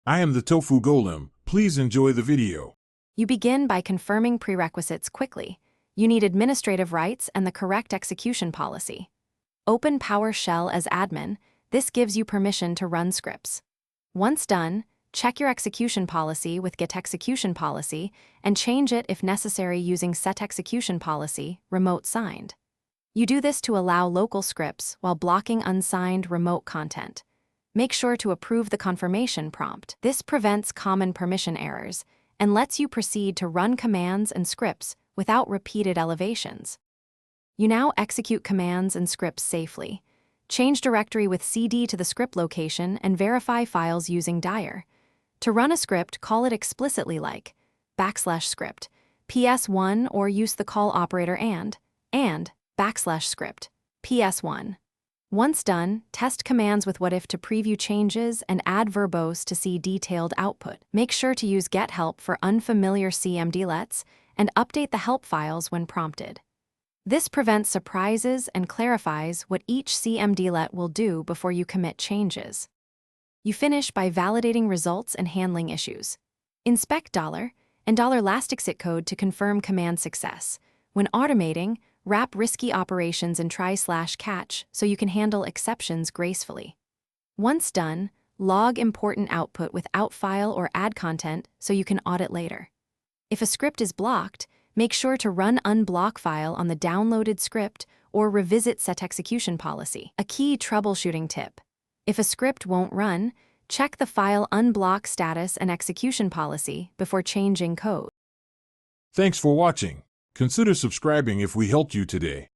I am the Tofu Golem. Please enjoy the video. You begin by confirming prerequisites quickly. You need administrative rights and the correct execution policy. Open Powershell as admin. This gives you permission to run scripts. Once done, check your execution policy with Get Execution Policy and change it if necessary using Set Execution Policy, remote signed. You do this to allow local scripts while blocking unsigned remote content. Make sure to approve the confirmation prompt. This prevents common permission errors and lets you proceed to run commands and scripts without repeated elevations. You now execute commands and scripts safely. Change directory with cd to the script location and verify files using dir. To run a script, call it explicitly like /script, ps1, or use the call operator and /script, ps1. Once done, test commands with whatif to preview changes and add verbose to see detailed output. Make sure to use get help for unfamiliar CMDlets and update the help files when prompted. This prevents surprises and clarifies what each CMDlet will do before you commit changes. You finish by validating results and handling issues. Inspect $and $lasticsit code to confirm command success. When automating, wrap risky operations in try/catch so you can handle exceptions gracefully. Once done, log important output with outfile or add content so you can audit later. If a script is blocked, make sure to run unblock file on the downloaded script or revisit Set Execution Policy. A key troubleshooting tip: if a script won't run, check the file unblock status and execution policy before changing code. Thanks for watching. Consider subscribing if we helped you today.